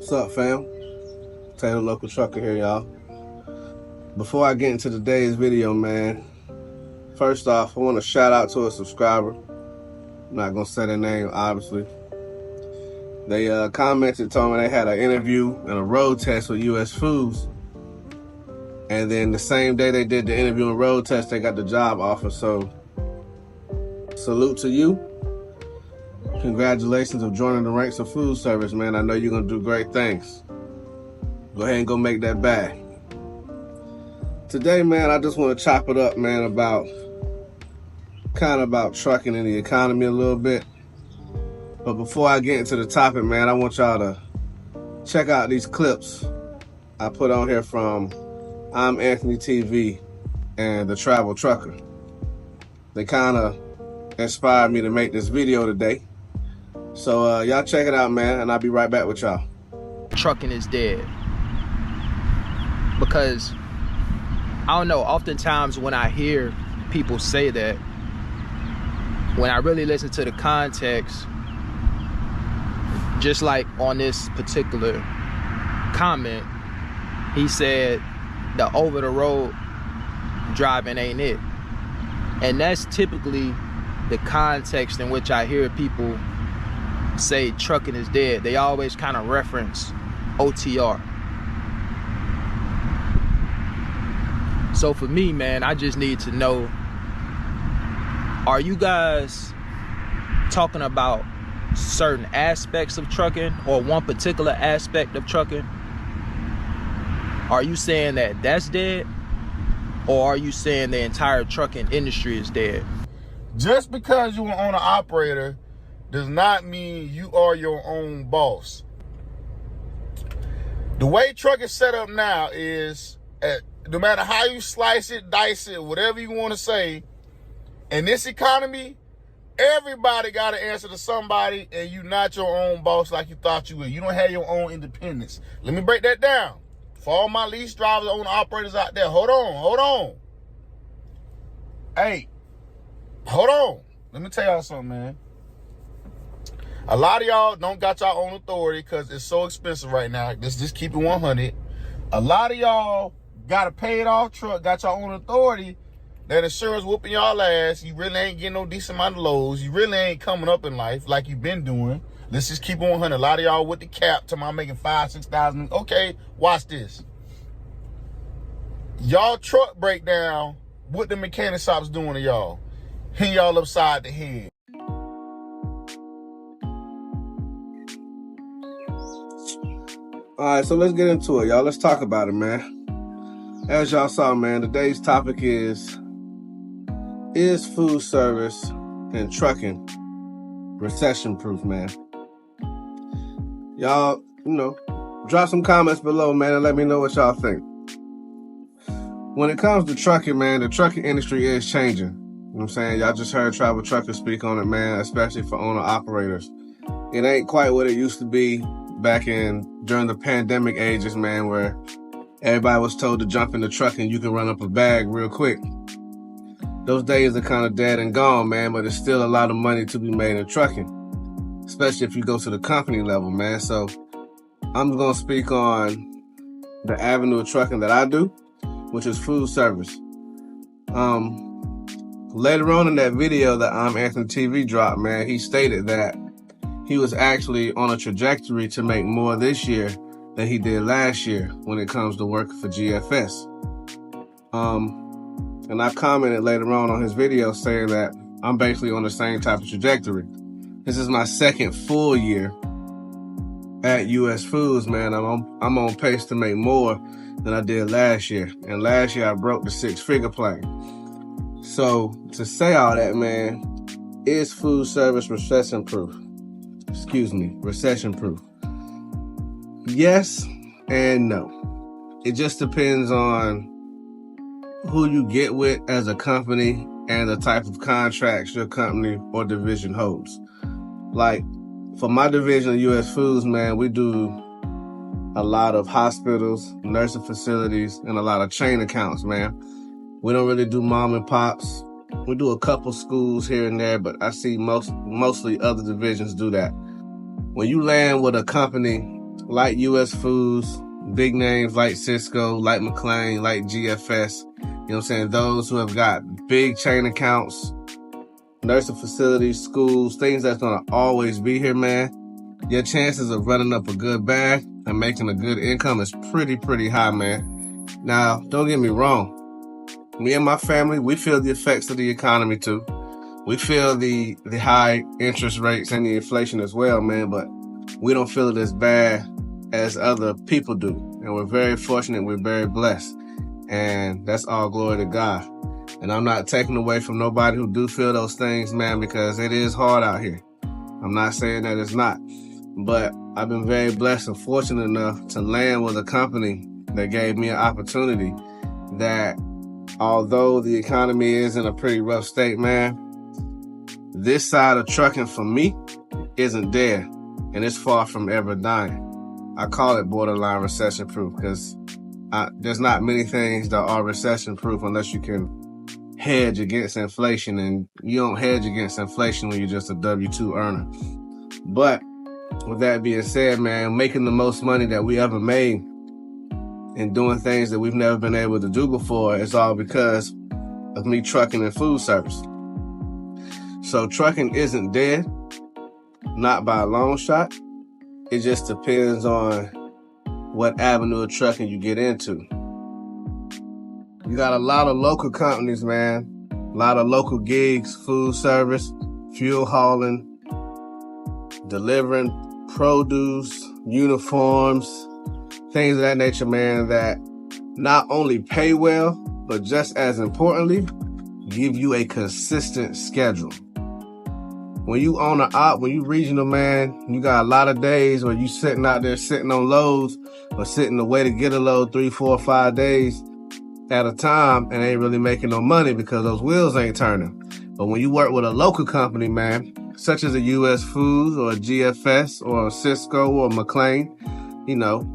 What's up, fam? Taylor Local Trucker here, y'all. Before I get into today's video, man, first off, I want to shout out to a subscriber. I'm not going to say their name, obviously. They commented, told me they had an interview and a road test with US Foods. And then the same day they did the interview and road test, they got the job offer. So, salute to you. Congratulations on joining the ranks of food service, man. I know you're going to do great things. Go ahead and go make that bag. Today, man, I just want to chop it up, man, about trucking and the economy a little bit. But before I get into the topic, man, I want y'all to check out these clips I put on here from I'm Anthony TV and the Travel Trucker. They kind of inspired me to make this video today. So y'all check it out, man, and I'll be right back with y'all. Trucking is dead. Because, I don't know, oftentimes when I hear people say that, when I really listen to the context, just like on this particular comment, he said the over-the-road driving ain't it. And that's typically the context in which I hear people say trucking is dead. They always kind of reference OTR. So for me, man, I just need to know, are you guys talking about certain aspects of trucking or one particular aspect of trucking? Are you saying that that's dead? Or are you saying the entire trucking industry is dead? Just because you're an owner-operator does not mean you are your own boss. The way truck is set up now is, no matter how you slice it, dice it, whatever you want to say, in this economy, everybody got to answer to somebody, and you're not your own boss like you thought you were. You don't have your own independence. Let me break that down. For all my lease drivers, owner-operators out there, hold on. Hey, hold on. Let me tell y'all something, man. A lot of y'all don't got your own authority because it's so expensive right now. Just keep it 100. A lot of y'all got a paid off truck, got your own authority. That insurance whooping y'all ass. You really ain't getting no decent amount of loads. You really ain't coming up in life like you've been doing. Let's just keep it 100. A lot of y'all with the cap, to my making 5,000, 6,000. Okay, watch this. Y'all truck breakdown, what the mechanic shop's doing to y'all? Hitting y'all upside the head. All right, so let's get into it, y'all. Let's talk about it, man. As y'all saw, man, today's topic is food service and trucking recession-proof, man? Y'all, drop some comments below, man, and let me know what y'all think. When it comes to trucking, man, the trucking industry is changing. You know what I'm saying? Y'all just heard Travel Trucker speak on it, man, especially for owner-operators. It ain't quite what it used to be back during the pandemic ages, man, where everybody was told to jump in the truck and you can run up a bag real quick. Those days are kind of dead and gone, man, but there's still a lot of money to be made in trucking, especially if you go to the company level, man. So I'm going to speak on the avenue of trucking that I do, which is food service. Later on in that video that I'm Anthony TV dropped, man, he stated that he was actually on a trajectory to make more this year than he did last year when it comes to working for GFS. And I commented later on his video saying that I'm basically on the same type of trajectory. This is my second full year at US Foods, man. I'm on pace to make more than I did last year. And last year I broke the 6-figure plank. So to say all that, man, is food service recession-proof? Recession-proof. Yes and no. It just depends on who you get with as a company and the type of contracts your company or division holds. Like, for my division of US Foods, man, we do a lot of hospitals, nursing facilities, and a lot of chain accounts, man. We don't really do mom and pops. We do a couple schools here and there, but I see mostly other divisions do that. When you land with a company like US Foods, big names like Cisco, like McLean, like GFS, you know what I'm saying? Those who have got big chain accounts, nursing facilities, schools, things that's gonna always be here, man. Your chances of running up a good bag and making a good income is pretty high, man. Now, don't get me wrong. Me and my family, we feel the effects of the economy too. We feel the high interest rates and the inflation as well, man, but we don't feel it as bad as other people do. And we're very fortunate, we're very blessed. And that's all glory to God. And I'm not taking away from nobody who do feel those things, man, because it is hard out here. I'm not saying that it's not. But I've been very blessed and fortunate enough to land with a company that gave me an opportunity that, although the economy is in a pretty rough state, man, this side of trucking for me isn't dead, and it's far from ever dying. I call it borderline recession proof because there's not many things that are recession proof unless you can hedge against inflation, and you don't hedge against inflation when you're just a W-2 earner. But with that being said, man, making the most money that we ever made and doing things that we've never been able to do before is all because of me trucking and food service. So trucking isn't dead, not by a long shot. It just depends on what avenue of trucking you get into. You got a lot of local companies, man. A lot of local gigs, food service, fuel hauling, delivering produce, uniforms, things of that nature, man, that not only pay well, but just as importantly, give you a consistent schedule. When you own an op, when you regional, man, you got a lot of days where you sitting out there sitting on loads or sitting to wait to get a load 3, 4, 5 days at a time and ain't really making no money because those wheels ain't turning. But when you work with a local company, man, such as a US Foods or a GFS or a Cisco or McLean, you know,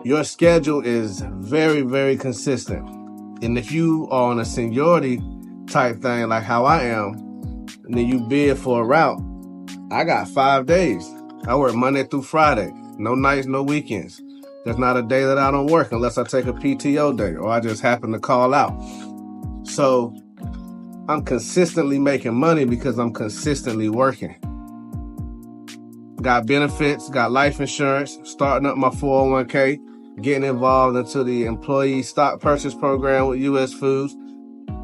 your schedule is very consistent. And if you are on a seniority type thing like how I am, and then you bid for a route, I got 5 days. I work Monday through Friday. No nights, no weekends. There's not a day that I don't work unless I take a PTO day or I just happen to call out. So I'm consistently making money because I'm consistently working. Got benefits, got life insurance, starting up my 401k, getting involved into the employee stock purchase program with US Foods.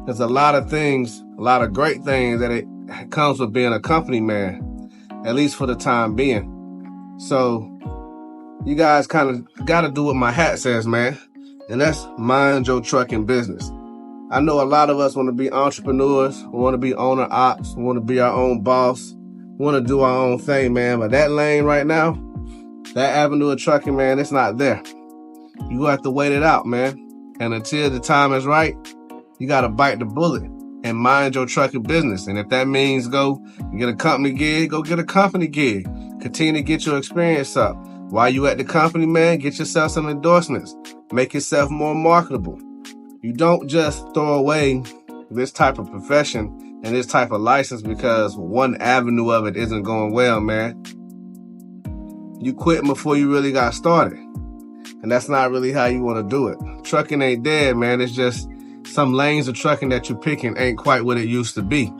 There's a lot of things, a lot of great things that it comes with being a company man, at least for the time being. So you guys kind of got to do what my hat says, man, and that's mind your trucking business. I know a lot of us want to be entrepreneurs, want to be owner ops, want to be our own boss, want to do our own thing, man. But that lane right now, that avenue of trucking, man, it's not there. You have to wait it out, man. And until the time is right, you got to bite the bullet and mind your trucking business. And if that means go get a company gig, go get a company gig. Continue to get your experience up. While you at the company, man, get yourself some endorsements. Make yourself more marketable. You don't just throw away this type of profession and this type of license because one avenue of it isn't going well, man. You quit before you really got started. And that's not really how you want to do it. Trucking ain't dead, man. It's just some lanes of trucking that you're picking ain't quite what it used to be.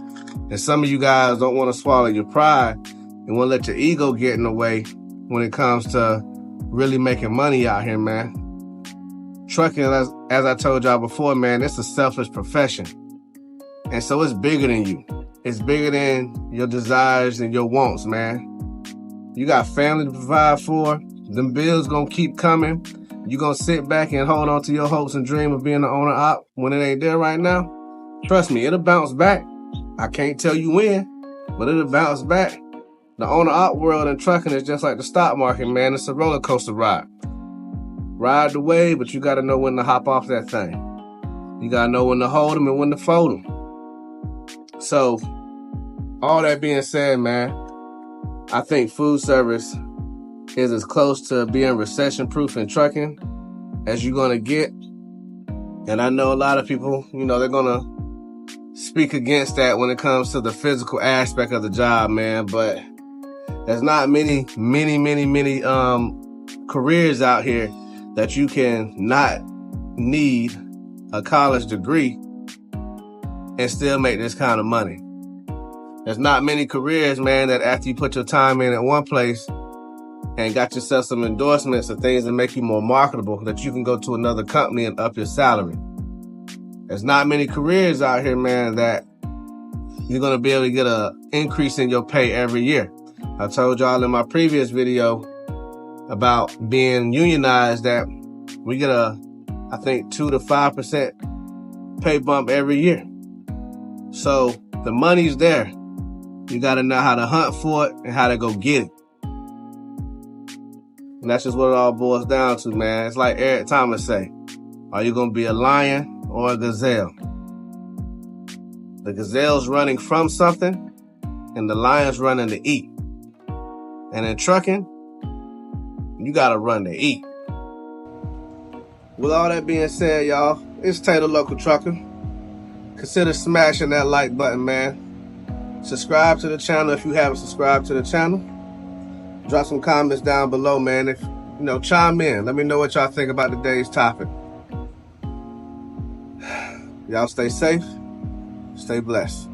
And some of you guys don't want to swallow your pride and want to let your ego get in the way when it comes to really making money out here, man. Trucking, as I told y'all before, man, it's a selfish profession. And so it's bigger than you. It's bigger than your desires and your wants, man. You got family to provide for. Them bills gonna keep coming. You gonna sit back and hold on to your hopes and dream of being an owner op when it ain't there right now? Trust me, it'll bounce back. I can't tell you when, but it'll bounce back. The owner op world in trucking is just like the stock market, man. It's a roller coaster ride. Ride the wave, but you gotta know when to hop off that thing. You gotta know when to hold them and when to fold them. So, all that being said, man, I think food service is as close to being recession-proof in trucking as you're gonna get. And I know a lot of people, they're gonna speak against that when it comes to the physical aspect of the job, man. But There's not many careers out here that you can not need a college degree and still make this kind of money. There's not many careers, man, that after you put your time in at one place and got yourself some endorsements or things that make you more marketable, that you can go to another company and up your salary. There's not many careers out here, man, that you're going to be able to get an increase in your pay every year. I told y'all in my previous video about being unionized that we get I think 2 to 5% pay bump every year. So the money's there. You got to know how to hunt for it and how to go get it. And that's just what it all boils down to, man. It's like Eric Thomas say, are you going to be a lion or a gazelle? The gazelle's running from something and the lion's running to eat. And in trucking, you got to run to eat. With all that being said, y'all, it's Tay the Local Trucker. Consider smashing that like button, man. Subscribe to the channel if you haven't subscribed to the channel. Drop some comments down below, man. If chime in. Let me know what y'all think about today's topic. Y'all stay safe. Stay blessed.